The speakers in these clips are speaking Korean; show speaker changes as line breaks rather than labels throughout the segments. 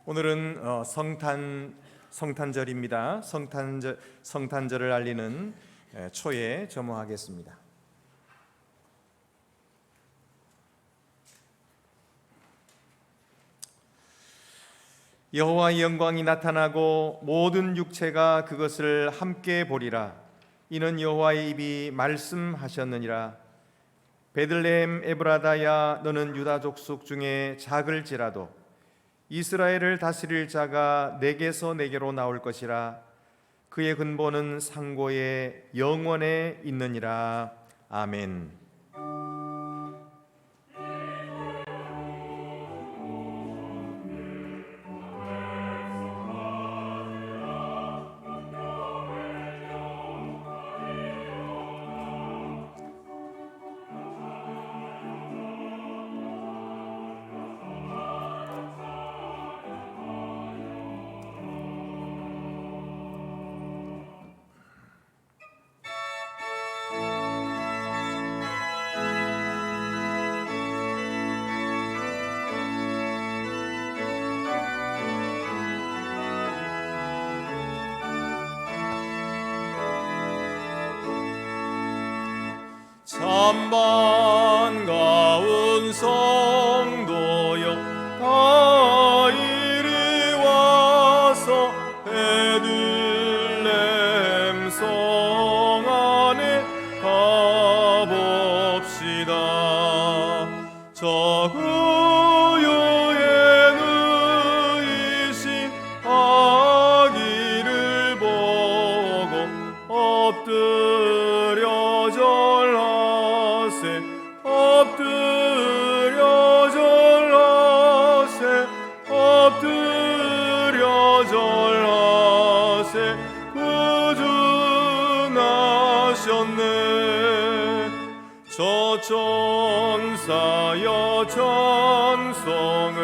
오늘은 성탄절입니다. 성탄절을 알리는 초에 점호하겠습니다. 여호와의 영광이 나타나고 모든 육체가 그것을 함께 보리라. 이는 여호와의 입이 말씀하셨느니라. 베들레헴 에브라다야, 너는 유다 족속 중에 작을지라도 이스라엘을 다스릴 자가 내게서 내게로 나올 것이라. 그의 근본은 상고의 영원에 있느니라. 아멘. 참 반가운 성도여, 다 이리 와서 베들레헴 성 안에 가봅시다. 저 구유에 누이신 아기를 보고 엎드려 절하세, 엎드려 절하세, 엎드려 절하세. 구주나셨네. 저 천사여 찬송을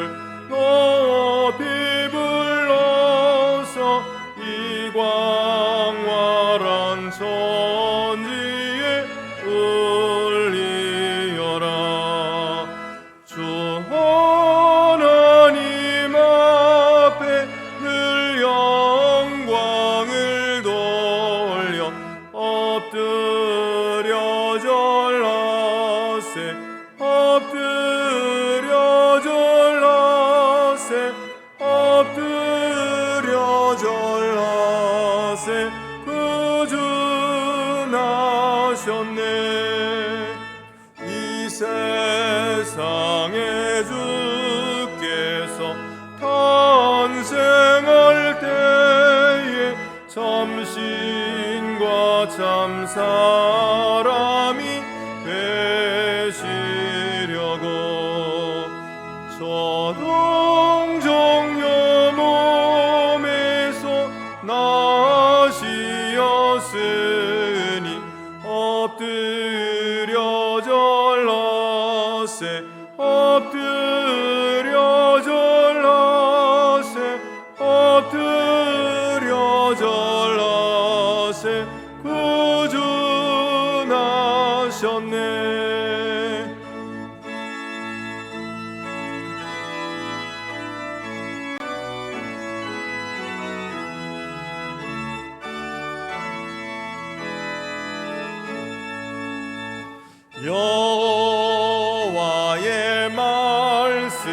높이 불러서 이 광활한 천지에 울리어라. 주 하나님 앞에 늘 영광을 돌려 엎드려 절하세, 엎드려 절하세, 엎드려 절하세. 구주 나셨네. 이 세상에 주께서 탄생할 때에 참신과 참사람이 되시려고 저 동정녀 몸에서 나시었으니 엎드려 절하세, 엎드려 절하세, 엎드려 절하세. 구주 나셨네. 여호와의 말씀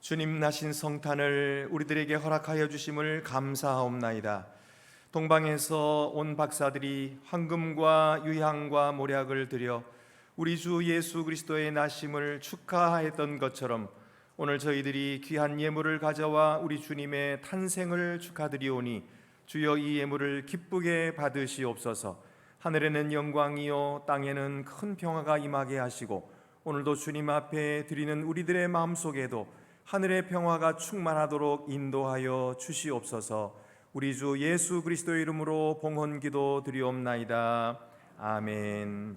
주님 나신 성탄을 우리들에게 허락하여 주심을 감사하옵나이다. 동방에서 온 박사들이 황금과 유향과 모략을 드려 우리 주 예수 그리스도의 나심을 축하했던 것처럼 오늘 저희들이 귀한 예물을 가져와 우리 주님의 탄생을 축하드리오니 주여 이 예물을 기쁘게 받으시옵소서. 하늘에는 영광이요 땅에는 큰 평화가 임하게 하시고 오늘도 주님 앞에 드리는 우리들의 마음속에도 하늘의 평화가 충만하도록 인도하여 주시옵소서. 우리 주 예수 그리스도의 이름으로 봉헌기도 드리옵나이다. 아멘.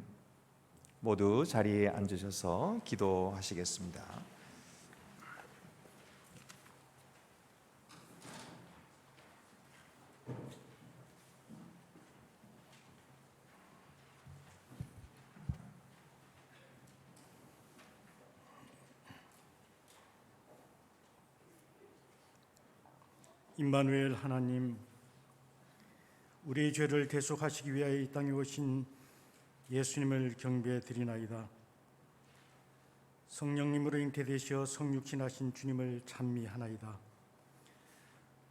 모두 자리에 앉으셔서 기도하시겠습니다.
임마누엘 하나님, 우리의 죄를 대속하시기 위하여 이 땅에 오신 예수님을 경배해 드리나이다. 성령님으로 잉태되시어 성육신하신 주님을 찬미하나이다.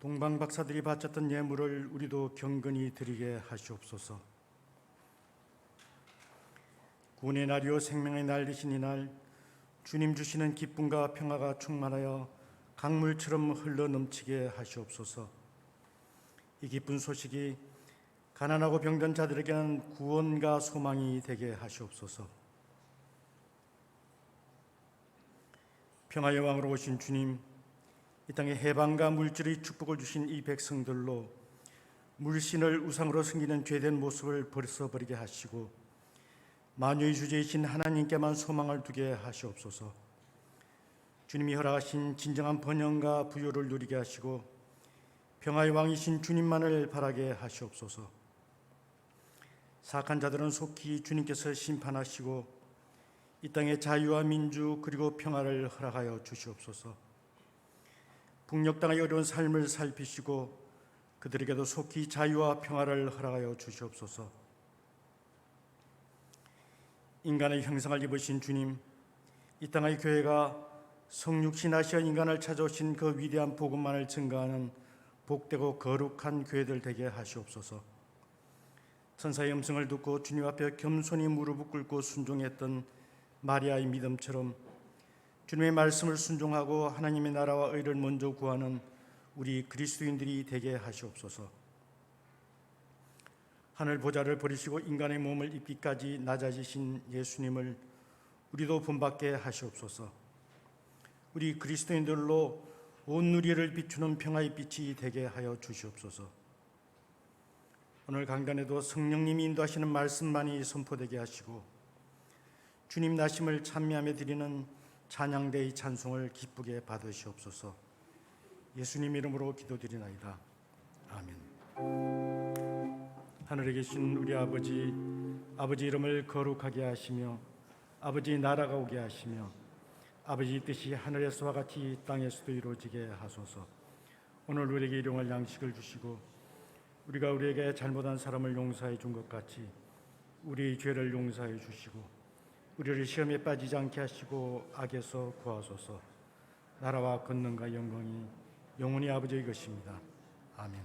동방박사들이 바쳤던 예물을 우리도 경건히 드리게 하시옵소서. 구원의 날이요 생명의 날 되신 이날, 주님 주시는 기쁨과 평화가 충만하여 강물처럼 흘러넘치게 하시옵소서. 이 기쁜 소식이 가난하고 병든 자들에게는 구원과 소망이 되게 하시옵소서. 평화의 왕으로 오신 주님, 이 땅에 해방과 물질의 축복을 주신 이 백성들로 물신을 우상으로 섬기는 죄된 모습을 벗어버리게 하시고 만유의 주제이신 하나님께만 소망을 두게 하시옵소서. 주님이 허락하신 진정한 번영과 부요를 누리게 하시고 평화의 왕이신 주님만을 바라게 하시옵소서. 사악한 자들은 속히 주님께서 심판하시고 이 땅에 자유와 민주 그리고 평화를 허락하여 주시옵소서. 북녘 땅의 어려운 삶을 살피시고 그들에게도 속히 자유와 평화를 허락하여 주시옵소서. 인간의 형상을 입으신 주님, 이 땅의 교회가 성육신하시어 인간을 찾아오신 그 위대한 복음만을 증거하는 복되고 거룩한 교회들 되게 하시옵소서. 천사의 음성을 듣고 주님 앞에 겸손히 무릎을 꿇고 순종했던 마리아의 믿음처럼 주님의 말씀을 순종하고 하나님의 나라와 의를 먼저 구하는 우리 그리스도인들이 되게 하시옵소서. 하늘 보좌를 버리시고 인간의 몸을 입기까지 낮아지신 예수님을 우리도 본받게 하시옵소서. 우리 그리스도인들로 온 누리를 비추는 평화의 빛이 되게 하여 주시옵소서. 오늘 강단에도 성령님이 인도하시는 말씀만이 선포되게 하시고 주님 나심을 찬미하며 드리는 찬양대의 찬송을 기쁘게 받으시옵소서. 예수님 이름으로 기도드리나이다. 아멘. 하늘에 계신 우리 아버지 이름을 거룩하게 하시며 아버지 나라가 오게 하시며 아버지 뜻이 하늘에서와 같이 땅에서도 이루어지게 하소서. 오늘 우리에게 일용할 양식을 주시고 우리가 우리에게 잘못한 사람을 용서해 준 것 같이 우리의 죄를 용서해 주시고 우리를 시험에 빠지지 않게 하시고 악에서 구하소서. 나라와 권능과 영광이 영원히 아버지의 것입니다. 아멘.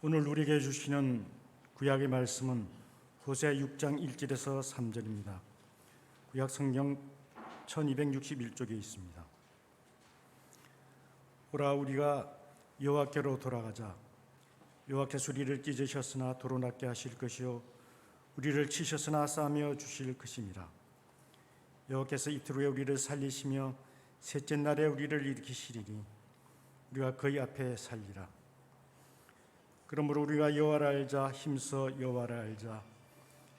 오늘 우리에게 주시는 구약의 말씀은 호세아 6장 1절에서 3절입니다. 구약 성경 1261쪽에 있습니다. 오라 우리가 여호와께로 돌아가자. 여호와께서 우리를 찢으셨으나 도로 낫게 하실 것이요 우리를 치셨으나 싸매어 주실 것임이라. 여호와께서 이틀 후에 우리를 살리시며 셋째 날에 우리를 일으키시리니 우리가 그의 앞에 살리라. 그러므로 우리가 여호와를 알자. 힘써 여호와를 알자.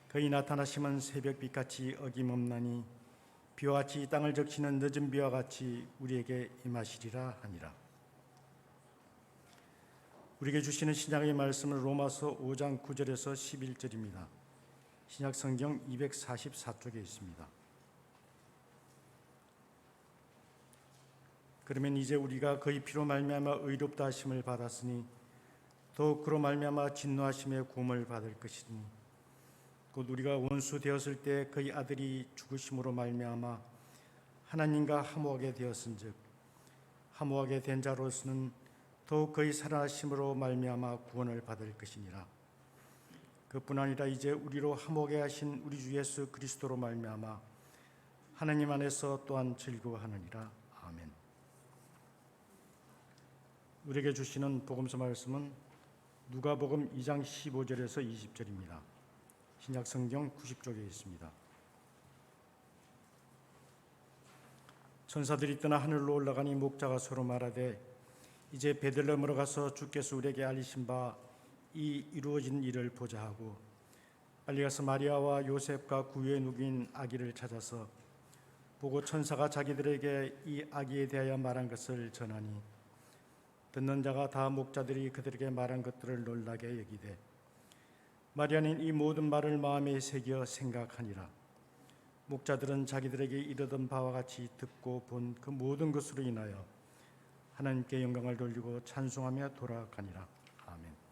그의 나타나심은 새벽빛같이 어김없나니 비와 같이 땅을 적시는 늦은 비와 같이 우리에게 임하시리라 하니라. 우리에게 주시는 신약의 말씀은 로마서 5장 9절에서 11절입니다. 신약 성경 244쪽에 있습니다. 그러면 이제 우리가 그의 피로 말미암아 의롭다 하심을 받았으니 더욱 그로 말미암아 진노하심의 구원을 받을 것이니 곧 우리가 원수 되었을 때 그의 아들이 죽으심으로 말미암아 하나님과 화목하게 되었은즉 화목하게 된 자로서는 더욱 그의 살아나심으로 말미암아 구원을 받을 것이니라. 그뿐 아니라 이제 우리로 화목하게 하신 우리 주 예수 그리스도로 말미암아 하나님 안에서 또한 즐거워하느니라. 아멘. 우리에게 주시는 복음서 말씀은 누가복음 2장 15절에서 20절입니다. 신약 성경 90쪽에 있습니다. 천사들이 떠나 하늘로 올라가니 목자가 서로 말하되 이제 베들레헴으로 가서 주께서 우리에게 알리신 바 이 이루어진 일을 보자 하고 빨리 가서 마리아와 요셉과 구유에 누긴 아기를 찾아서 보고 천사가 자기들에게 이 아기에 대하여 말한 것을 전하니 듣는 자가 다 목자들이 그들에게 말한 것들을 놀라게 여기되 마리아는 이 모든 말을 마음에 새겨 생각하니라. 목자들은 자기들에게 이르던 바와 같이 듣고 본 그 모든 것으로 인하여 하나님께 영광을 돌리고 찬송하며 돌아가니라. 아멘.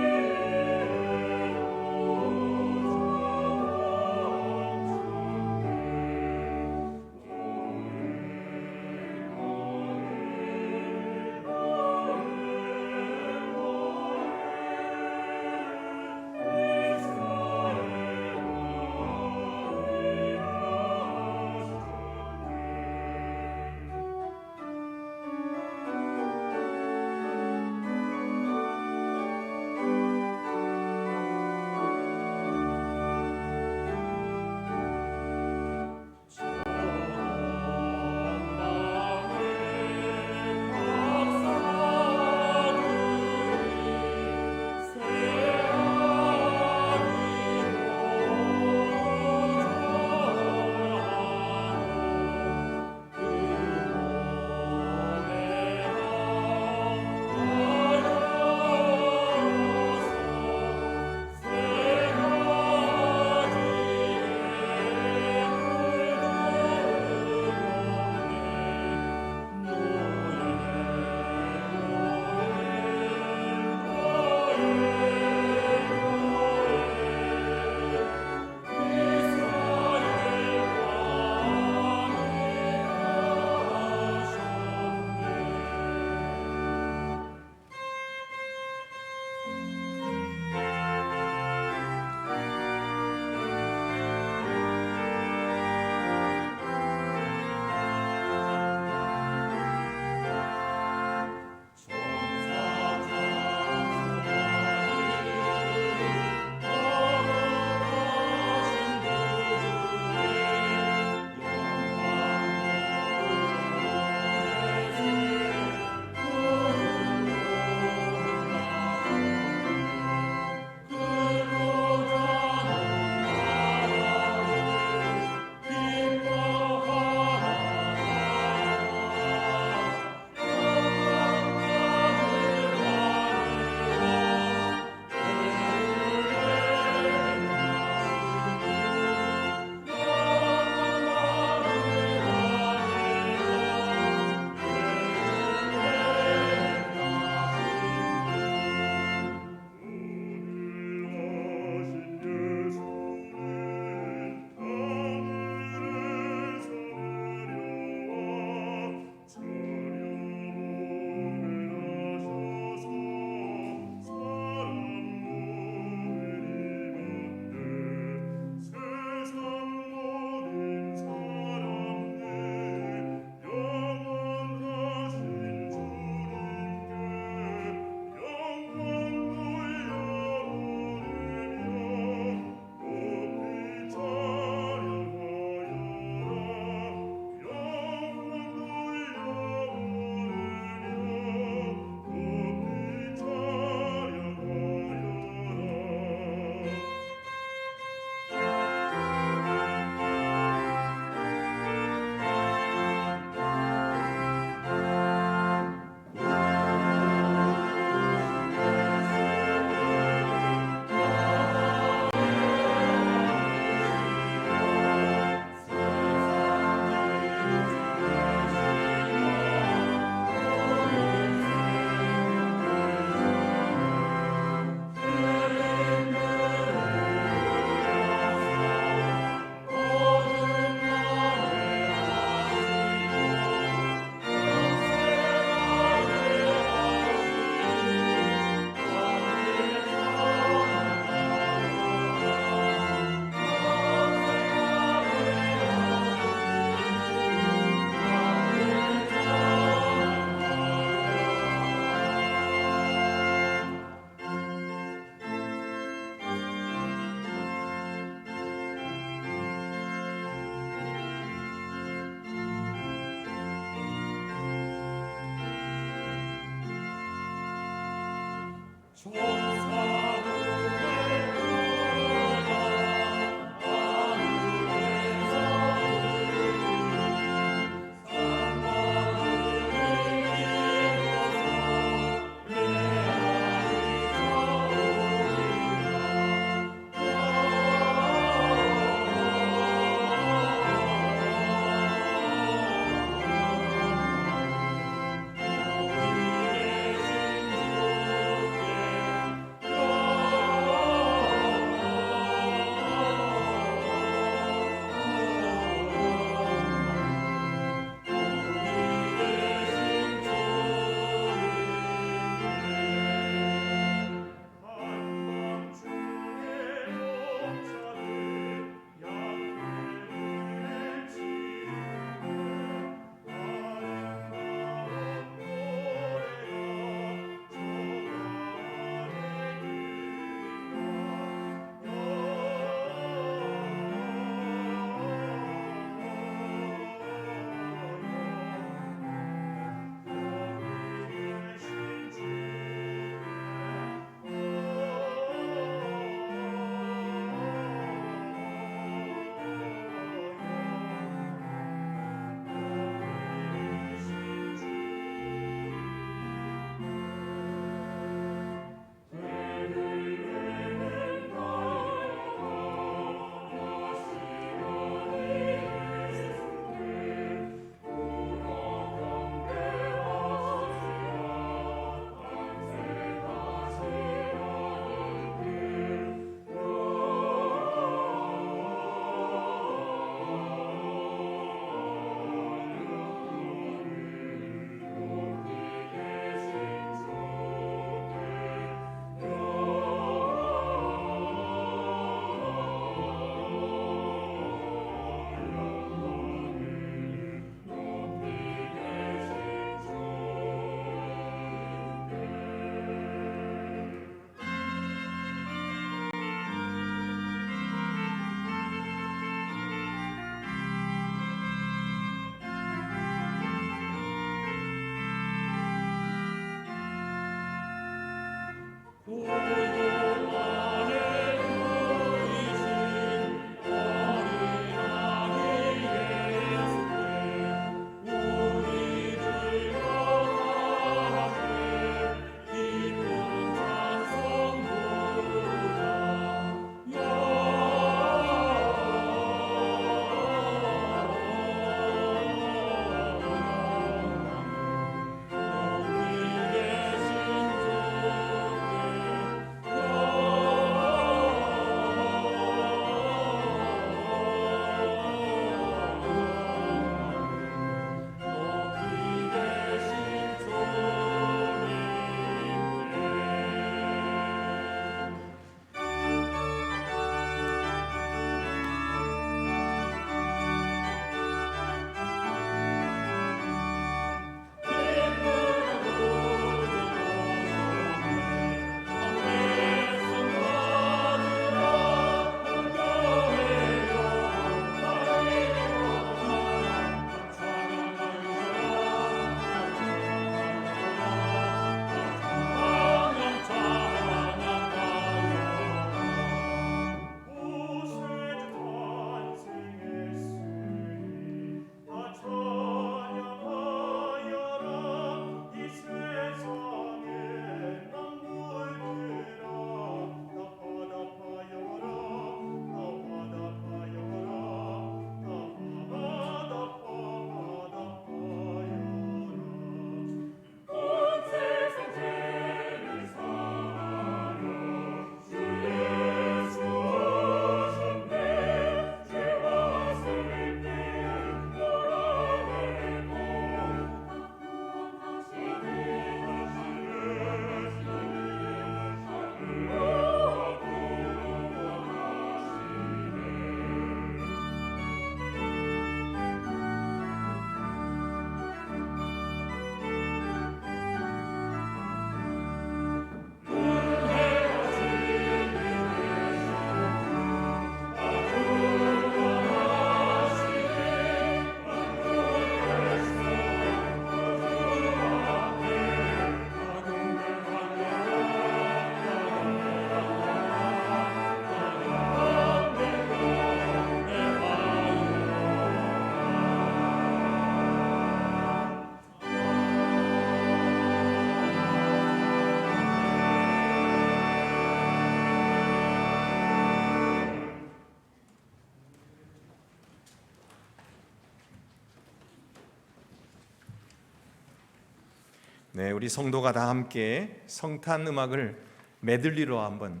네, 우리 성도가 다 함께 성탄 음악을 메들리로 한번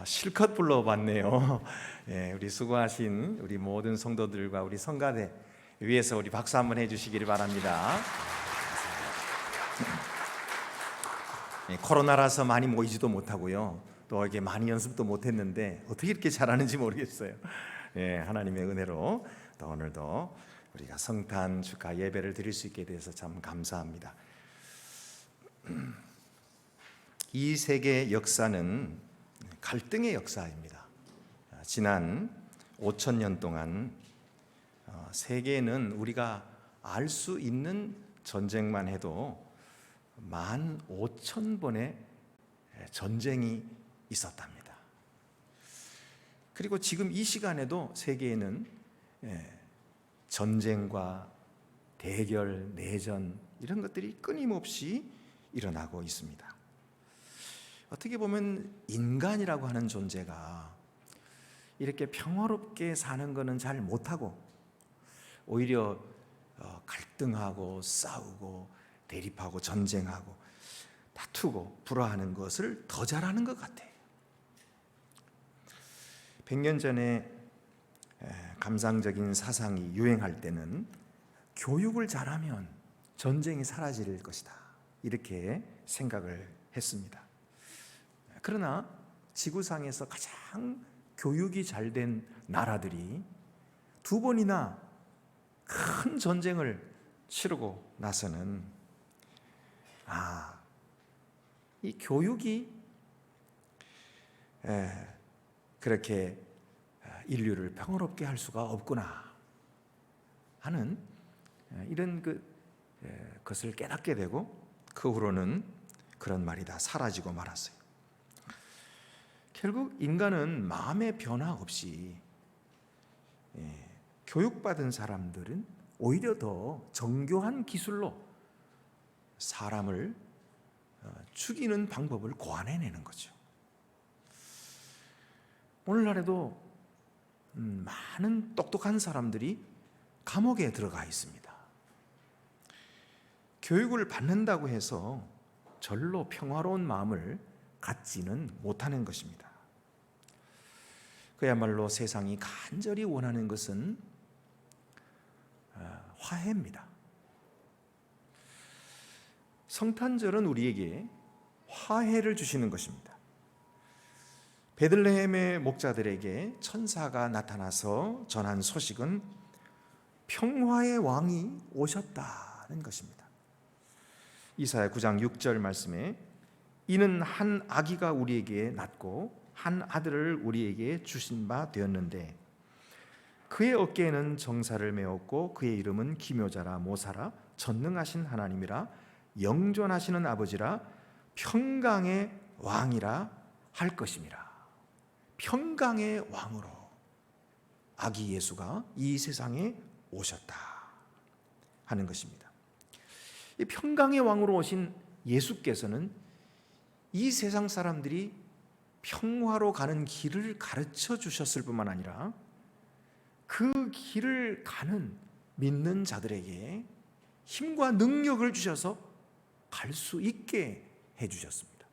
실컷 불러봤네요. 네, 우리 수고하신 우리 모든 성도들과 우리 성가대 위에서 우리 박수 한번 해주시기를 바랍니다. 네, 코로나라서 많이 모이지도 못하고요. 또 이게 많이 연습도 못했는데 어떻게 이렇게 잘하는지 모르겠어요. 네, 하나님의 은혜로 또 오늘도 우리가 성탄 축하 예배를 드릴 수 있게 돼서 참 감사합니다. 이 세계의 역사는 갈등의 역사입니다. 지난 5,000년 동안 세계에는 우리가 알 수 있는 전쟁만 해도 15,000번의 전쟁이 있었답니다. 그리고 지금 이 시간에도 세계에는 전쟁과 대결, 내전 이런 것들이 끊임없이 일어나고 있습니다. 어떻게 보면 인간이라고 하는 존재가 이렇게 평화롭게 사는 것은 잘 못하고 오히려 갈등하고 싸우고 대립하고 전쟁하고 다투고 불화하는 것을 더 잘하는 것 같아요. 100년 전에 감상적인 사상이 유행할 때는 교육을 잘하면 전쟁이 사라질 것이다, 이렇게 생각을 했습니다. 그러나 지구상에서 가장 교육이 잘 된 나라들이 2번이나 큰 전쟁을 치르고 나서는 이 교육이 그렇게 인류를 평화롭게 할 수가 없구나 하는 이런 것을 깨닫게 되고, 그 후로는 그런 말이 다 사라지고 말았어요. 결국 인간은 마음의 변화 없이 교육받은 사람들은 오히려 더 정교한 기술로 사람을 죽이는 방법을 고안해내는 거죠. 오늘날에도 많은 똑똑한 사람들이 감옥에 들어가 있습니다. 교육을 받는다고 해서 절로 평화로운 마음을 갖지는 못하는 것입니다. 그야말로 세상이 간절히 원하는 것은 화해입니다. 성탄절은 우리에게 화해를 주시는 것입니다. 베들레헴의 목자들에게 천사가 나타나서 전한 소식은 평화의 왕이 오셨다는 것입니다. 이사야 9장 6절 말씀에 이는 한 아기가 우리에게 낳고 한 아들을 우리에게 주신 바 되었는데 그의 어깨에는 정사를 메었고 그의 이름은 기묘자라 모사라 전능하신 하나님이라 영존하시는 아버지라 평강의 왕이라 할 것임이라. 평강의 왕으로 아기 예수가 이 세상에 오셨다 하는 것입니다. 이 평강의 왕으로 오신 예수께서는 이 세상 사람들이 평화로 가는 길을 가르쳐 주셨을 뿐만 아니라 그 길을 가는 믿는 자들에게 힘과 능력을 주셔서 갈 수 있게 해주셨습니다.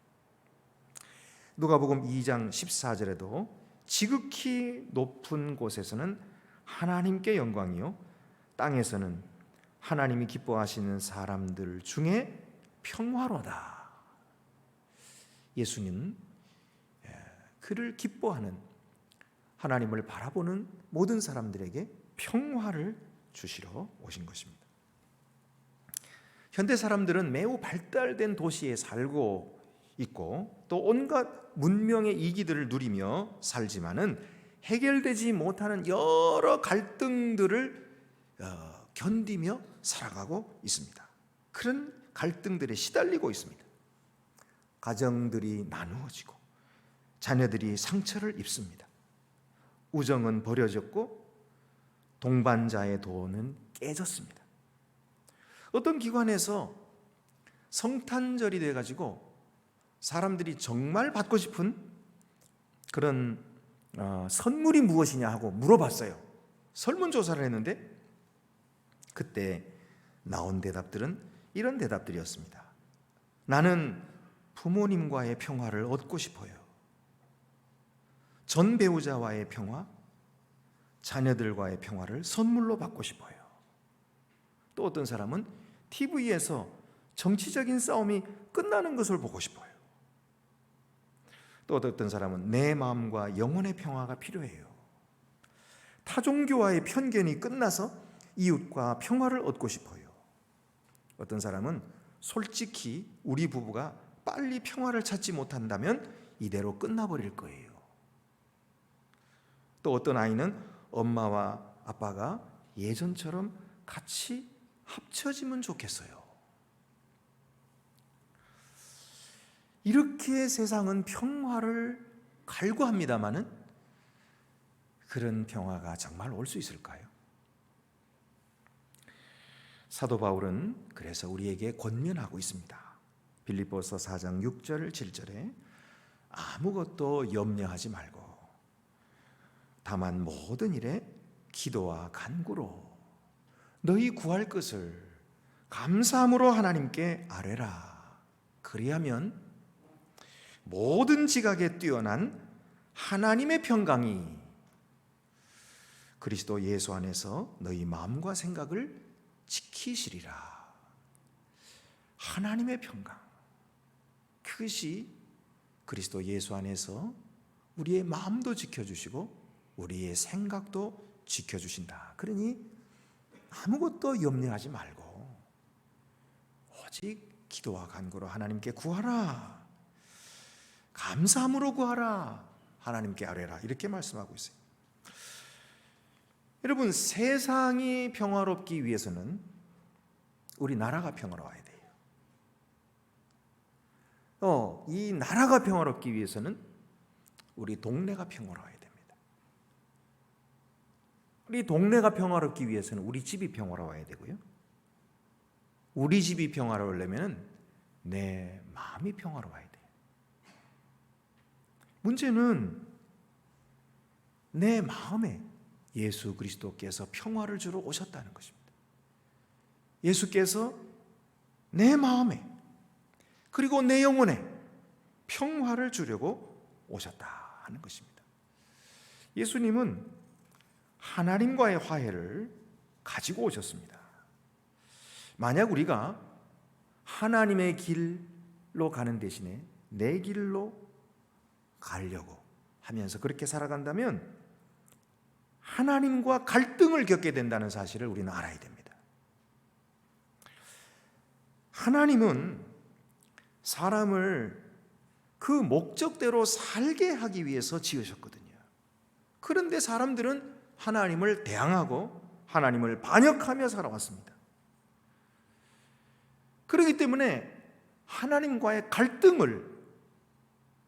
누가복음 2장 14절에도 지극히 높은 곳에서는 하나님께 영광이요 땅에서는 하나님이 기뻐하시는 사람들 중에 평화로다. 예수님은 그를 기뻐하는 하나님을 바라보는 모든 사람들에게 평화를 주시러 오신 것입니다. 현대 사람들은 매우 발달된 도시에 살고 있고 또 온갖 문명의 이기들을 누리며 살지만은 해결되지 못하는 여러 갈등들을 견디며 살아가고 있습니다. 그런 갈등들에 시달리고 있습니다. 가정들이 나누어지고 자녀들이 상처를 입습니다. 우정은 버려졌고 동반자의 도는 깨졌습니다. 어떤 기관에서 성탄절이 돼가지고 사람들이 정말 받고 싶은 그런 선물이 무엇이냐 하고 물어봤어요. 설문조사를 했는데 그때 나온 대답들은 이런 대답들이었습니다. 나는 부모님과의 평화를 얻고 싶어요. 전 배우자와의 평화, 자녀들과의 평화를 선물로 받고 싶어요. 또 어떤 사람은 TV에서 정치적인 싸움이 끝나는 것을 보고 싶어요. 또 어떤 사람은 내 마음과 영혼의 평화가 필요해요. 타종교와의 편견이 끝나서 이웃과 평화를 얻고 싶어요. 어떤 사람은 솔직히 우리 부부가 빨리 평화를 찾지 못한다면 이대로 끝나버릴 거예요. 또 어떤 아이는 엄마와 아빠가 예전처럼 같이 합쳐지면 좋겠어요. 이렇게 세상은 평화를 갈구합니다마는 그런 평화가 정말 올 수 있을까요? 사도 바울은 그래서 우리에게 권면하고 있습니다. 빌립보서 4장 6절 7절에 아무것도 염려하지 말고 다만 모든 일에 기도와 간구로 너희 구할 것을 감사함으로 하나님께 아뢰라. 그리하면 모든 지각에 뛰어난 하나님의 평강이 그리스도 예수 안에서 너희 마음과 생각을 지키시리라. 하나님의 평강, 그것이 그리스도 예수 안에서 우리의 마음도 지켜주시고 우리의 생각도 지켜주신다. 그러니 아무것도 염려하지 말고 오직 기도와 간구로 하나님께 구하라. 감사함으로 구하라. 하나님께 아뢰라. 이렇게 말씀하고 있어요. 여러분, 세상이 평화롭기 위해서는 우리 나라가 평화로워야 돼요. 이 나라가 평화롭기 위해서는 우리 동네가 평화로워야 됩니다. 우리 동네가 평화롭기 위해서는 우리 집이 평화로워야 되고요. 우리 집이 평화로우려면 내 마음이 평화로워야 돼요. 문제는 내 마음에 예수 그리스도께서 평화를 주러 오셨다는 것입니다. 예수께서 내 마음에 그리고 내 영혼에 평화를 주려고 오셨다 하는 것입니다. 예수님은 하나님과의 화해를 가지고 오셨습니다. 만약 우리가 하나님의 길로 가는 대신에 내 길로 가려고 하면서 그렇게 살아간다면 하나님과 갈등을 겪게 된다는 사실을 우리는 알아야 됩니다. 하나님은 사람을 그 목적대로 살게 하기 위해서 지으셨거든요. 그런데 사람들은 하나님을 대항하고 하나님을 반역하며 살아왔습니다. 그렇기 때문에 하나님과의 갈등을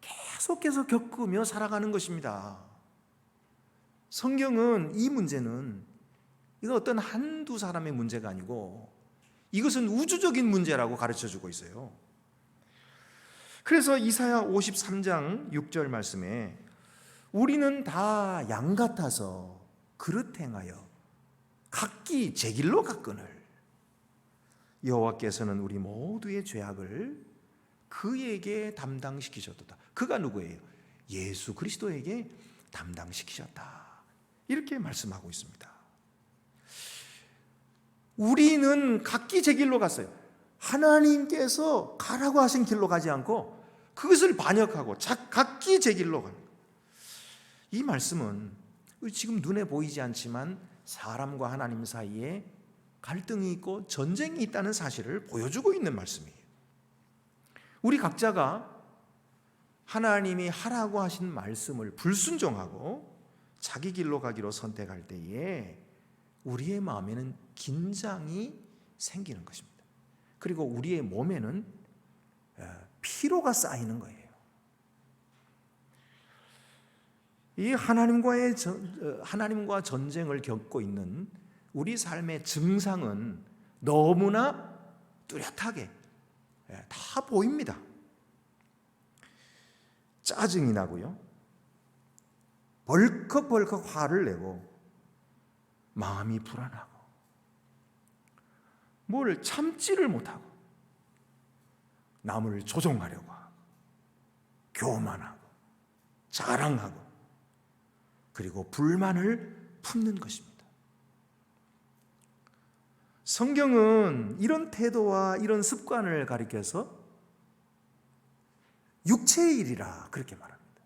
계속해서 겪으며 살아가는 것입니다. 성경은 이 문제는 이거 어떤 한두 사람의 문제가 아니고 이것은 우주적인 문제라고 가르쳐주고 있어요. 그래서 이사야 53장 6절 말씀에 우리는 다 양 같아서 그릇 행하여 각기 제 길로 갔거늘 여호와께서는 우리 모두의 죄악을 그에게 담당시키셨도다. 그가 누구예요? 예수 그리스도에게 담당시키셨다. 이렇게 말씀하고 있습니다. 우리는 각기 제 길로 갔어요. 하나님께서 가라고 하신 길로 가지 않고 그것을 반역하고 각기 제 길로 가는 거예요. 이 말씀은 지금 눈에 보이지 않지만 사람과 하나님 사이에 갈등이 있고 전쟁이 있다는 사실을 보여주고 있는 말씀이에요. 우리 각자가 하나님이 하라고 하신 말씀을 불순종하고 자기 길로 가기로 선택할 때에 우리의 마음에는 긴장이 생기는 것입니다. 그리고 우리의 몸에는 피로가 쌓이는 거예요. 이 하나님과 전쟁을 겪고 있는 우리 삶의 증상은 너무나 뚜렷하게 다 보입니다. 짜증이 나고요. 벌컥벌컥 화를 내고 마음이 불안하고 뭘 참지를 못하고 남을 조종하려고 하고, 교만하고, 자랑하고, 그리고 불만을 품는 것입니다. 성경은 이런 태도와 이런 습관을 가리켜서 육체의 일이라 그렇게 말합니다.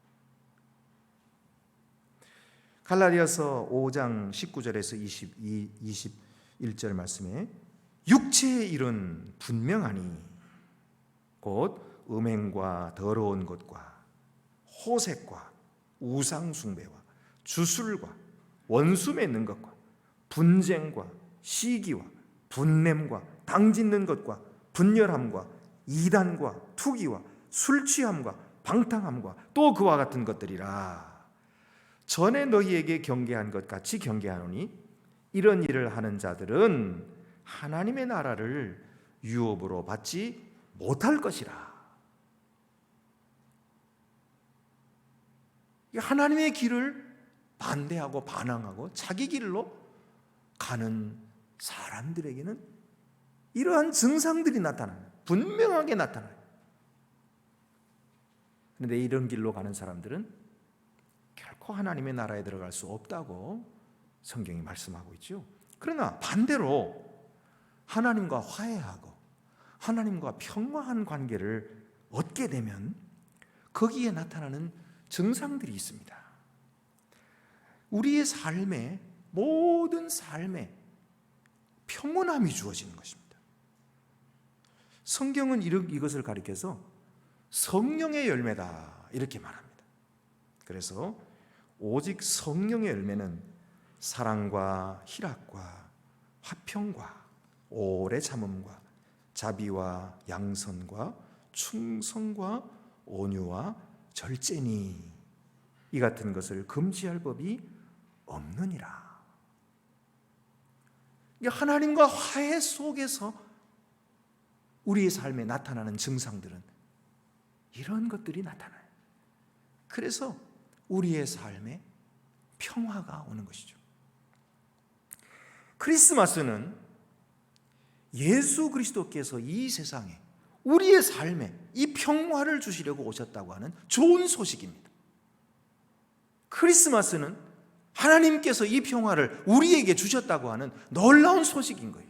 갈라디아서 5장 19절에서 21절 말씀에 육체의 일은 분명하니 곧 음행과 더러운 것과 호색과 우상 숭배와 주술과 원수 맺는 것과 분쟁과 시기와 분냄과 당짓는 것과 분열함과 이단과 투기와 술 취함과 방탕함과 또 그와 같은 것들이라. 전에 너희에게 경계한 것 같이 경계하노니 이런 일을 하는 자들은 하나님의 나라를 유업으로 받지 못할 것이라. 하나님의 길을 반대하고 반항하고 자기 길로 가는 사람들에게는 이러한 증상들이 나타나요. 분명하게 나타나요. 그런데 이런 길로 가는 사람들은 결코 하나님의 나라에 들어갈 수 없다고 성경이 말씀하고 있죠. 그러나 반대로 하나님과 화해하고 하나님과 평화한 관계를 얻게 되면 거기에 나타나는 증상들이 있습니다. 우리의 삶에, 모든 삶에 평온함이 주어지는 것입니다. 성경은 이것을 가리켜서 성령의 열매다 이렇게 말합니다. 그래서 오직 성령의 열매는 사랑과 희락과 화평과 오래 참음과 자비와 양선과 충성과 온유와 절제니 이 같은 것을 금지할 법이 없느니라. 하나님과 화해 속에서 우리의 삶에 나타나는 증상들은 이런 것들이 나타나요. 그래서 우리의 삶에 평화가 오는 것이죠. 크리스마스는 예수 그리스도께서 이 세상에 우리의 삶에 이 평화를 주시려고 오셨다고 하는 좋은 소식입니다. 크리스마스는 하나님께서 이 평화를 우리에게 주셨다고 하는 놀라운 소식인 거예요.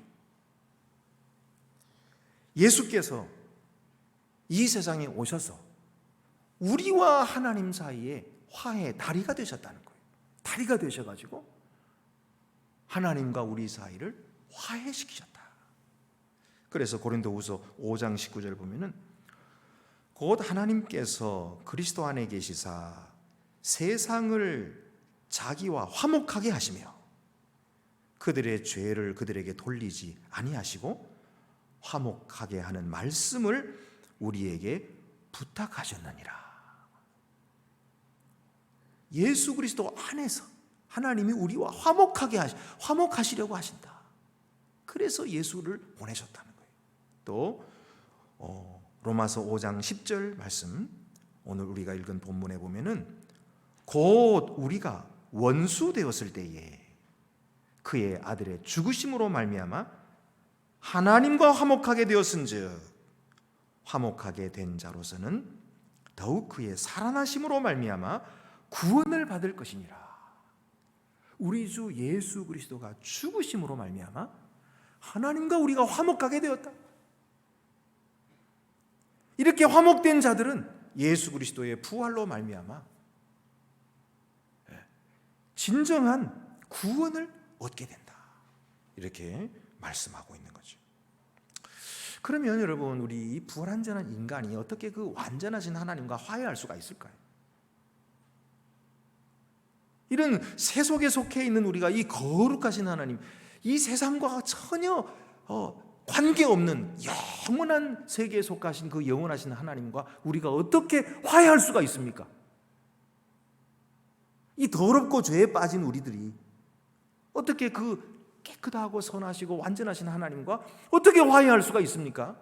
예수께서 이 세상에 오셔서 우리와 하나님 사이에 화해의 다리가 되셨다는 거예요. 다리가 되셔가지고 하나님과 우리 사이를 화해시키셨다. 그래서 고린도후서 5장 19절 보면은 곧 하나님께서 그리스도 안에 계시사 세상을 자기와 화목하게 하시며 그들의 죄를 그들에게 돌리지 아니하시고 화목하게 하는 말씀을 우리에게 부탁하셨느니라. 예수 그리스도 안에서 하나님이 우리와 화목하시려고 하신다. 그래서 예수를 보내셨다는 거예요. 또 로마서 5장 10절 말씀, 오늘 우리가 읽은 본문에 보면은 곧 우리가 원수 되었을 때에 그의 아들의 죽으심으로 말미암아 하나님과 화목하게 되었은즉 화목하게 된 자로서는 더욱 그의 살아나심으로 말미암아 구원을 받을 것이니라. 우리 주 예수 그리스도가 죽으심으로 말미암아 하나님과 우리가 화목하게 되었다. 이렇게 화목된 자들은 예수 그리스도의 부활로 말미암아 진정한 구원을 얻게 된다. 이렇게 말씀하고 있는 거죠. 그러면 여러분, 우리 이 불완전한 인간이 어떻게 그 완전하신 하나님과 화해할 수가 있을까요? 이런 세속에 속해 있는 우리가 이 거룩하신 하나님, 이 세상과 전혀 관계없는 영원한 세계에 속하신 그 영원하신 하나님과 우리가 어떻게 화해할 수가 있습니까? 이 더럽고 죄에 빠진 우리들이 어떻게 그 깨끗하고 선하시고 완전하신 하나님과 어떻게 화해할 수가 있습니까?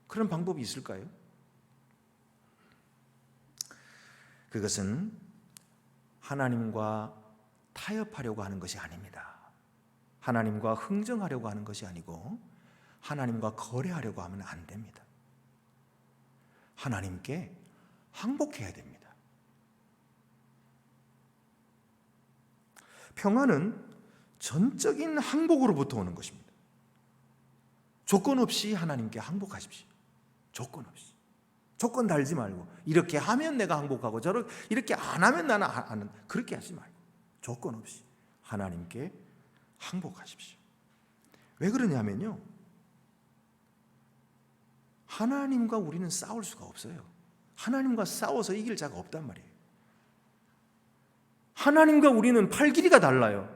그런 방법이 있을까요? 그것은 하나님과 타협하려고 하는 것이 아닙니다. 하나님과 흥정하려고 하는 것이 아니고 하나님과 거래하려고 하면 안 됩니다. 하나님께 항복해야 됩니다. 평화는 전적인 항복으로부터 오는 것입니다. 조건 없이 하나님께 항복하십시오. 조건 없이. 조건 달지 말고 이렇게 하면 내가 항복하고 이렇게 안 하면 나는 안 하는, 그렇게 하지 말고 조건 없이 하나님께 항복하십시오. 왜 그러냐면요, 하나님과 우리는 싸울 수가 없어요. 하나님과 싸워서 이길 자가 없단 말이에요. 하나님과 우리는 팔 길이가 달라요.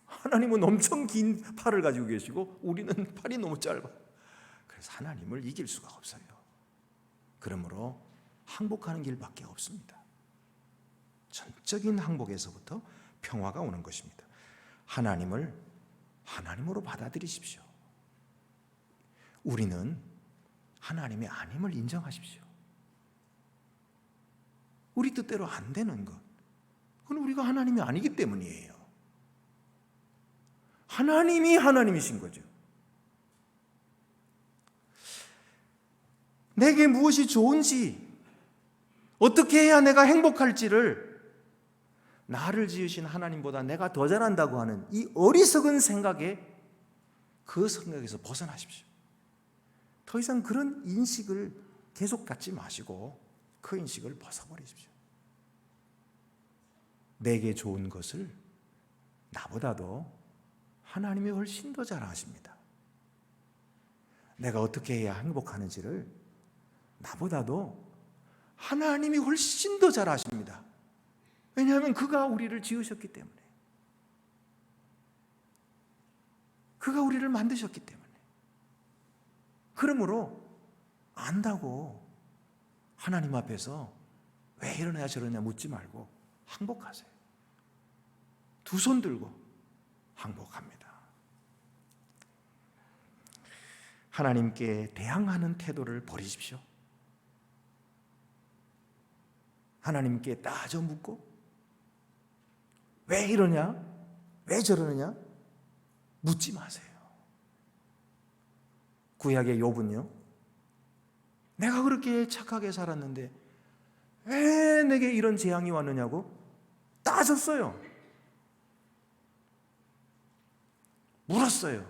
하나님은 엄청 긴 팔을 가지고 계시고 우리는 팔이 너무 짧아. 그래서 하나님을 이길 수가 없어요. 그러므로 항복하는 길밖에 없습니다. 전적인 항복에서부터 평화가 오는 것입니다. 하나님을 하나님으로 받아들이십시오. 우리는 하나님의 아님을 인정하십시오. 우리 뜻대로 안 되는 것, 그건 우리가 하나님이 아니기 때문이에요. 하나님이 하나님이신 거죠. 내게 무엇이 좋은지, 어떻게 해야 내가 행복할지를 나를 지으신 하나님보다 내가 더 잘한다고 하는 이 어리석은 생각에, 그 생각에서 벗어나십시오. 더 이상 그런 인식을 계속 갖지 마시고 그 인식을 벗어버리십시오. 내게 좋은 것을 나보다도 하나님이 훨씬 더 잘 아십니다. 내가 어떻게 해야 행복하는지를 나보다도 하나님이 훨씬 더 잘 아십니다. 왜냐하면 그가 우리를 지으셨기 때문에, 그가 우리를 만드셨기 때문에. 그러므로 안다고 하나님 앞에서 왜 이러냐 저러냐 묻지 말고 항복하세요. 두 손 들고 항복합니다. 하나님께 대항하는 태도를 버리십시오. 하나님께 따져 묻고 왜 이러냐, 왜 저러느냐 묻지 마세요. 구약의 욥은요, 내가 그렇게 착하게 살았는데 왜 내게 이런 재앙이 왔느냐고 따졌어요. 물었어요.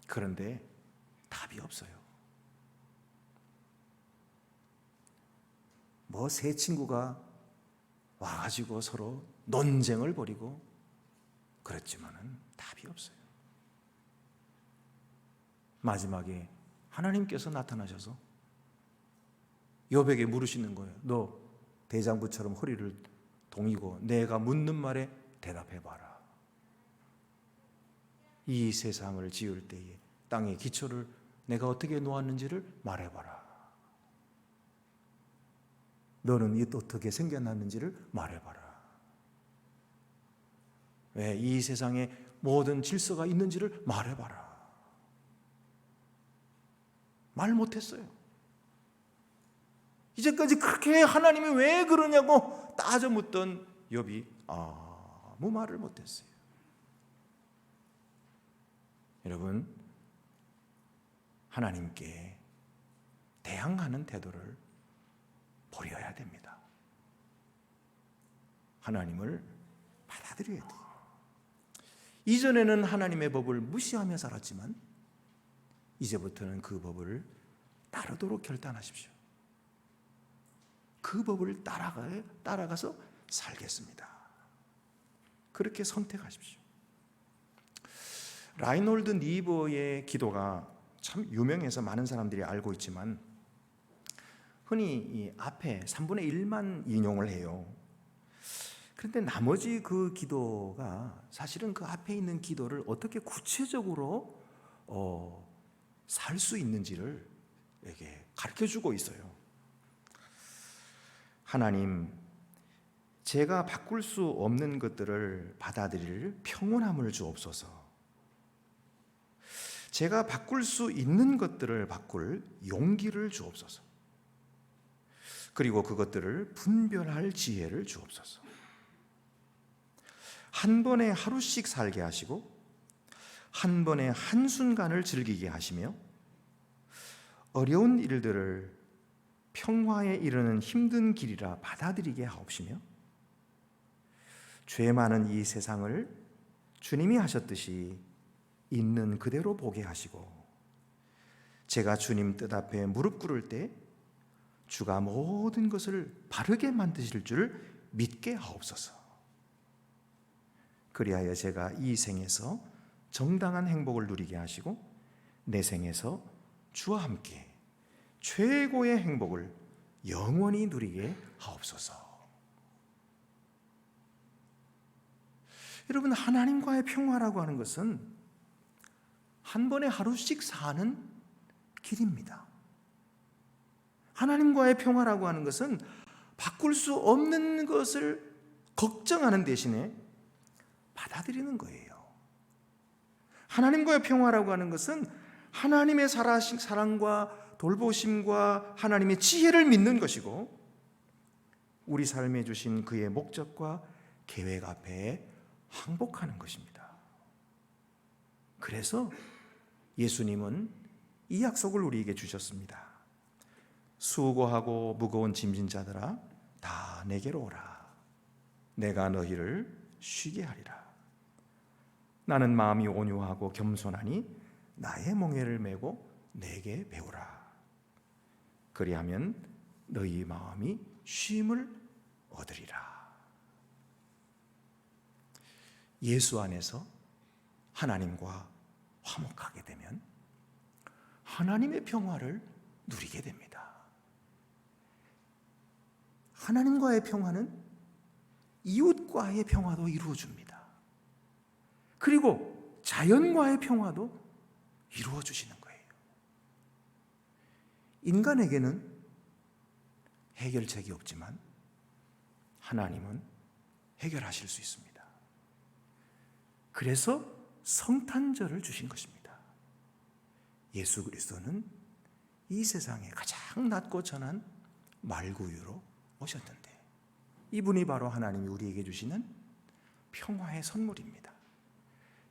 그런데 답이 없어요. 뭐 세 친구가 와가지고 서로 논쟁을 벌이고 그랬지만은 답이 없어요. 마지막에 하나님께서 나타나셔서 욥에게 물으시는 거예요. 너 대장부처럼 허리를 동이고 내가 묻는 말에 대답해봐라. 이 세상을 지을 때에 땅의 기초를 내가 어떻게 놓았는지를 말해봐라. 너는 어떻게 생겨났는지를 말해봐라. 왜 이 세상에 모든 질서가 있는지를 말해봐라. 말 못했어요. 이제까지 그렇게 하나님이 왜 그러냐고 따져 묻던 욥이 아무 말을 못했어요. 여러분, 하나님께 대항하는 태도를 버려야 됩니다. 하나님을 받아들여야 돼요. 이전에는 하나님의 법을 무시하며 살았지만 이제부터는 그 법을 따르도록 결단하십시오. 그 법을 따라가서 살겠습니다. 그렇게 선택하십시오. 라인홀드 니버의 기도가 참 유명해서 많은 사람들이 알고 있지만 흔히 이 앞에 3분의 1만 인용을 해요. 그런데 나머지 그 기도가 사실은 그 앞에 있는 기도를 어떻게 구체적으로 살 수 있는지를 이렇게 가르쳐주고 있어요. 하나님, 제가 바꿀 수 없는 것들을 받아들일 평온함을 주옵소서. 제가 바꿀 수 있는 것들을 바꿀 용기를 주옵소서. 그리고 그것들을 분별할 지혜를 주옵소서. 한 번에 하루씩 살게 하시고 한 번의 한순간을 즐기게 하시며 어려운 일들을 평화에 이르는 힘든 길이라 받아들이게 하옵시며 죄 많은 이 세상을 주님이 하셨듯이 있는 그대로 보게 하시고 제가 주님 뜻 앞에 무릎 꿇을 때 주가 모든 것을 바르게 만드실 줄 믿게 하옵소서. 그리하여 제가 이 생에서 정당한 행복을 누리게 하시고 내 생에서 주와 함께 최고의 행복을 영원히 누리게 하옵소서. 여러분, 하나님과의 평화라고 하는 것은 한 번에 하루씩 사는 길입니다. 하나님과의 평화라고 하는 것은 바꿀 수 없는 것을 걱정하는 대신에 받아들이는 거예요. 하나님과의 평화라고 하는 것은 하나님의 사랑과 돌보심과 하나님의 지혜를 믿는 것이고 우리 삶에 주신 그의 목적과 계획 앞에 항복하는 것입니다. 그래서 예수님은 이 약속을 우리에게 주셨습니다. 수고하고 무거운 짐진 자들아 다 내게로 오라. 내가 너희를 쉬게 하리라. 나는 마음이 온유하고 겸손하니 나의 멍에를 메고 내게 배우라. 그리하면 너희 마음이 쉼을 얻으리라. 예수 안에서 하나님과 화목하게 되면 하나님의 평화를 누리게 됩니다. 하나님과의 평화는 이웃과의 평화도 이루어줍니다. 그리고 자연과의 평화도 이루어주시는 거예요. 인간에게는 해결책이 없지만 하나님은 해결하실 수 있습니다. 그래서 성탄절을 주신 것입니다. 예수 그리스도는 이 세상에 가장 낮고 천한 말구유로 오셨는데 이분이 바로 하나님이 우리에게 주시는 평화의 선물입니다.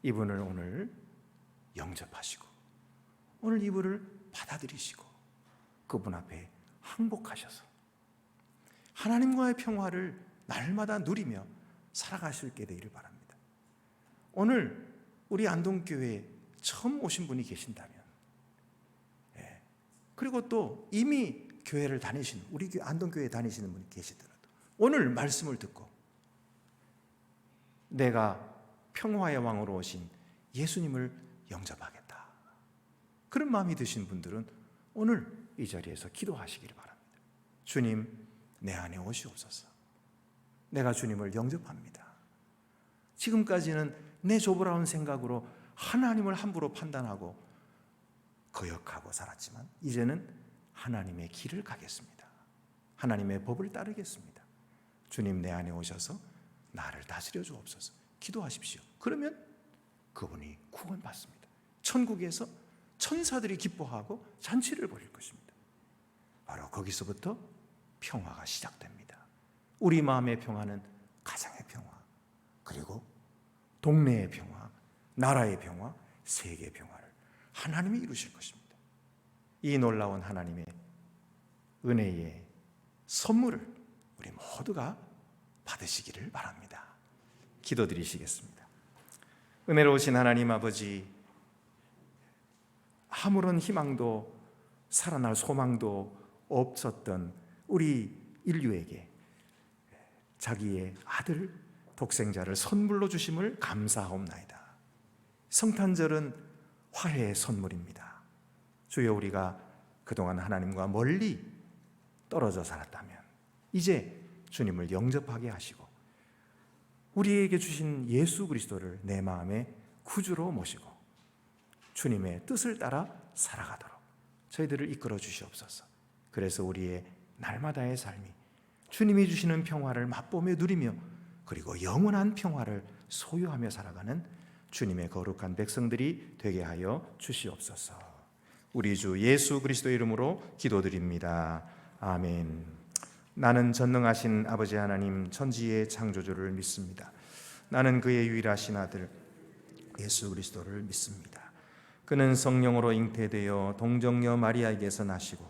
이분을 오늘 영접하시고 오늘 이분을 받아들이시고 그분 앞에 항복하셔서 하나님과의 평화를 날마다 누리며 살아갈 수 있게 되기를 바랍니다. 오늘 우리 안동교회에 처음 오신 분이 계신다면 그리고 또 이미 교회를 다니시는 우리 안동교회 다니시는 분이 계시더라도 오늘 말씀을 듣고 내가 평화의 왕으로 오신 예수님을 영접하겠다 그런 마음이 드신 분들은 오늘 이 자리에서 기도하시기를 바랍니다. 주님, 내 안에 오시옵소서. 내가 주님을 영접합니다. 지금까지는 내 좁아온 생각으로 하나님을 함부로 판단하고 거역하고 살았지만 이제는 하나님의 길을 가겠습니다. 하나님의 법을 따르겠습니다. 주님, 내 안에 오셔서 나를 다스려 주옵소서. 기도하십시오. 그러면 그분이 구원받습니다. 천국에서 천사들이 기뻐하고 잔치를 벌일 것입니다. 바로 거기서부터 평화가 시작됩니다. 우리 마음의 평화는 가정의 평화, 그리고 동네의 평화, 나라의 평화, 세계의 평화를 하나님이 이루실 것입니다. 이 놀라운 하나님의 은혜의 선물을 우리 모두가 받으시기를 바랍니다. 기도드리시겠습니다. 은혜로우신 하나님 아버지, 아무런 희망도 살아날 소망도 없었던 우리 인류에게 자기의 아들 독생자를 선물로 주심을 감사하옵나이다. 성탄절은 화해의 선물입니다. 주여, 우리가 그동안 하나님과 멀리 떨어져 살았다면 이제 주님을 영접하게 하시고 우리에게 주신 예수 그리스도를 내 마음의 구주로 모시고 주님의 뜻을 따라 살아가도록 저희들을 이끌어 주시옵소서. 그래서 우리의 날마다의 삶이 주님이 주시는 평화를 맛보며 누리며 그리고 영원한 평화를 소유하며 살아가는 주님의 거룩한 백성들이 되게 하여 주시옵소서. 우리 주 예수 그리스도의 이름으로 기도드립니다. 아멘. 나는 전능하신 아버지 하나님 천지의 창조주를 믿습니다. 나는 그의 유일하신 아들 예수 그리스도를 믿습니다. 그는 성령으로 잉태되어 동정녀 마리아에게서 나시고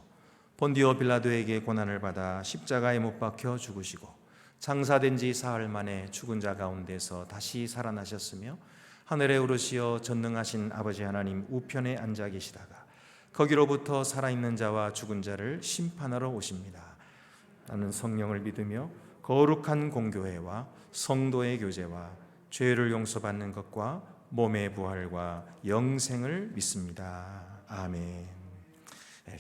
본디오 빌라도에게 고난을 받아 십자가에 못 박혀 죽으시고 장사된 지 사흘 만에 죽은 자 가운데서 다시 살아나셨으며 하늘에 오르시어 전능하신 아버지 하나님 우편에 앉아 계시다가 거기로부터 살아있는 자와 죽은 자를 심판하러 오십니다. 나는 성령을 믿으며 거룩한 공교회와 성도의 교제와 죄를 용서받는 것과 몸의 부활과 영생을 믿습니다. 아멘.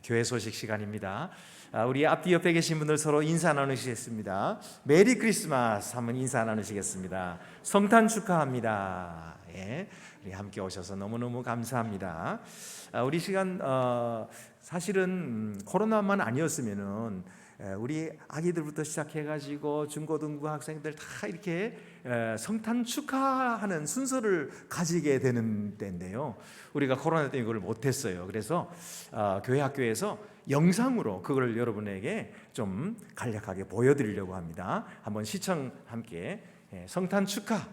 교회 소식 시간입니다. 우리 앞뒤 옆에 계신 분들 서로 인사 나누시겠습니다. 메리 크리스마스 한번 인사 나누시겠습니다. 성탄 축하합니다. 우리 함께 오셔서 너무너무 감사합니다. 우리 시간 사실은 코로나만 아니었으면은 우리 아기들부터 시작해가지고 중고등부 학생들 다 이렇게 성탄 축하하는 순서를 가지게 되는 때인데요. 우리가 코로나 때문에 이걸 못했어요. 그래서 교회 학교에서 영상으로 그걸 여러분에게 좀 간략하게 보여드리려고 합니다. 한번 시청 함께 성탄 축하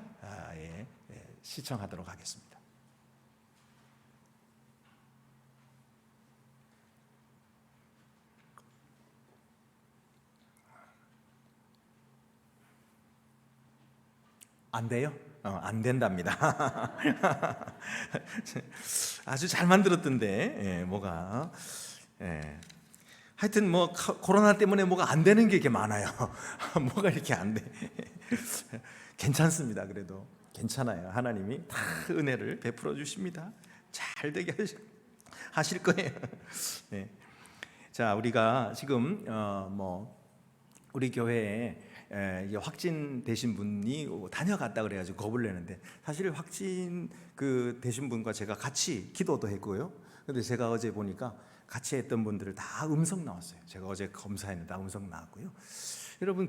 시청하도록 하겠습니다. 안 돼요? 안 된답니다. 아주 잘 만들었던데 뭐가 하여튼 뭐 코로나 때문에 뭐가 안 되는 게 이렇게 많아요. 뭐가 이렇게 안 돼? 괜찮습니다. 그래도 괜찮아요. 하나님이 다 은혜를 베풀어 주십니다. 잘 되게 하실 거예요. 네. 자, 우리가 지금 우리 교회에 확진되신 분이 다녀갔다 그래가지고 겁을 내는데 사실 확진 되신 분과 제가 같이 기도도 했고요. 근데 제가 어제 보니까 같이 했던 분들을 다 음성 나왔어요. 제가 어제 검사했는데 다 음성 나왔고요. 여러분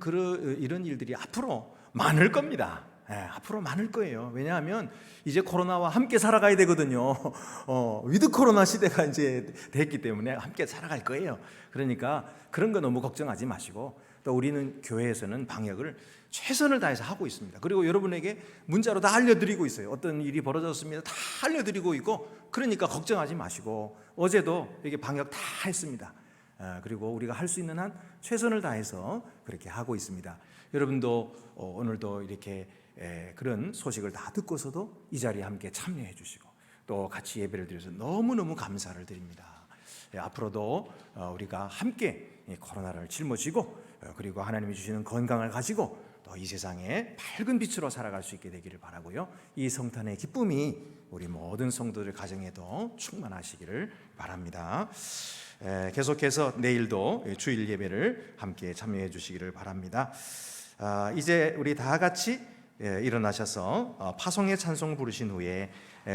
이런 일들이 앞으로 많을 겁니다. 앞으로 많을 거예요. 왜냐하면 이제 코로나와 함께 살아가야 되거든요. 위드 코로나 시대가 이제 됐기 때문에 함께 살아갈 거예요. 그러니까 그런 거 너무 걱정하지 마시고 또 우리는 교회에서는 방역을 최선을 다해서 하고 있습니다. 그리고 여러분에게 문자로 다 알려드리고 있어요. 어떤 일이 벌어졌습니다. 다 알려드리고 있고 그러니까 걱정하지 마시고 어제도 이게 방역 다 했습니다. 그리고 우리가 할 수 있는 한 최선을 다해서 그렇게 하고 있습니다. 여러분도 오늘도 이렇게 그런 소식을 다 듣고서도 이 자리에 함께 참여해 주시고 또 같이 예배를 드려서 너무너무 감사를 드립니다. 앞으로도 우리가 함께 코로나를 짊어지고 그리고 하나님이 주시는 건강을 가지고 또 이 세상에 밝은 빛으로 살아갈 수 있게 되기를 바라고요. 이 성탄의 기쁨이 우리 모든 성도들 가정에도 충만하시기를 바랍니다. 계속해서 내일도 주일 예배를 함께 참여해 주시기를 바랍니다. 이제 우리 다 같이 일어나셔서 파송의 찬송 부르신 후에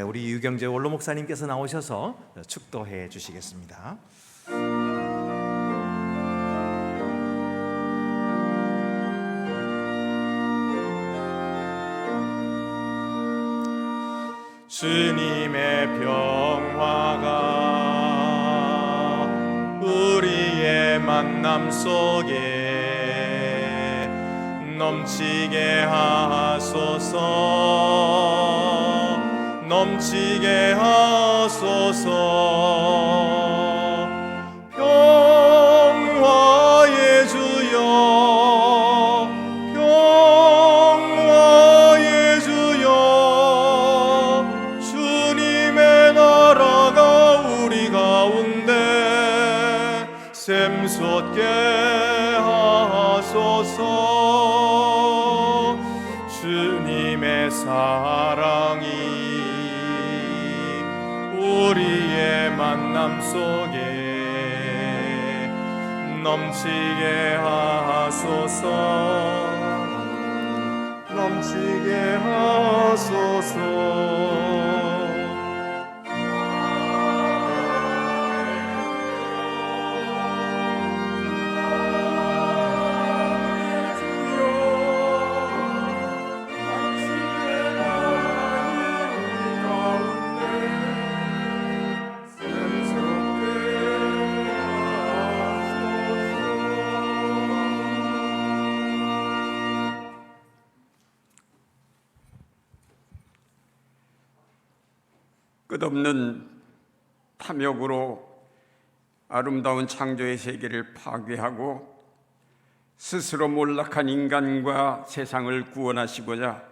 우리 유경재 원로 목사님께서 나오셔서 축도해 주시겠습니다. 주님의 평화가 우리의 만남 속에 넘치게 하소서 넘치게 하소서 평화의 주여 평화의 주여 주님의 나라가 우리 가운데 샘솟게 하소서 주님의 사랑이 우리의 만남 속에 넘치게 하소서 넘치게 하소서
끝없는 탐욕으로 아름다운 창조의 세계를 파괴하고 스스로 몰락한 인간과 세상을 구원하시고자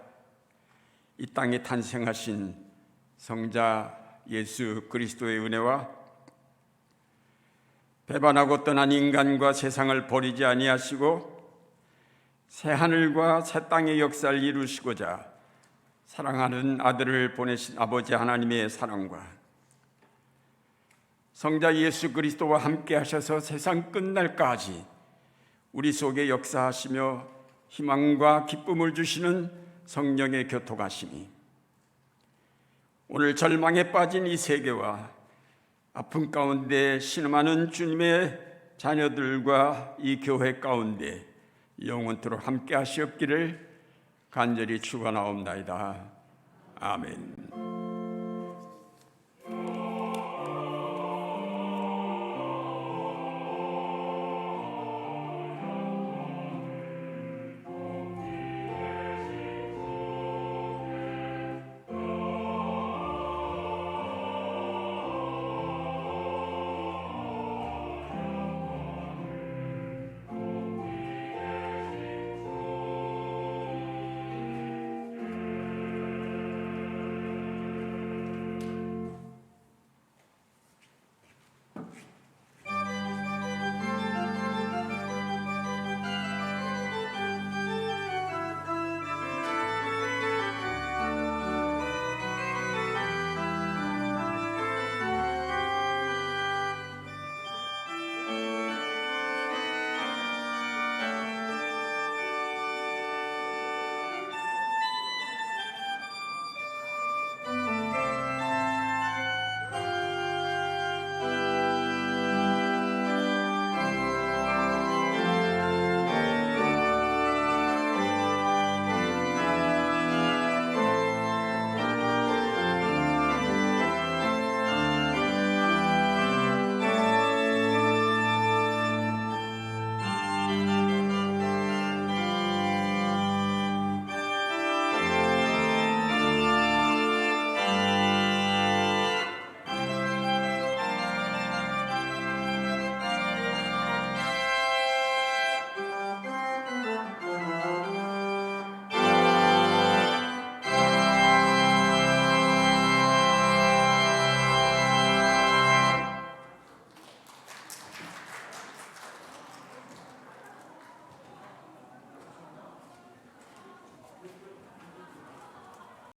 이 땅에 탄생하신 성자 예수 그리스도의 은혜와 배반하고 떠난 인간과 세상을 버리지 아니하시고 새 하늘과 새 땅의 역사를 이루시고자 사랑하는 아들을 보내신 아버지 하나님의 사랑과 성자 예수 그리스도와 함께 하셔서 세상 끝날까지 우리 속에 역사하시며 희망과 기쁨을 주시는 성령의 교통하심이 오늘 절망에 빠진 이 세계와 아픔 가운데 신음하는 주님의 자녀들과 이 교회 가운데 영원토록 함께 하시옵기를 간절히 축원하옵나이다. 아멘.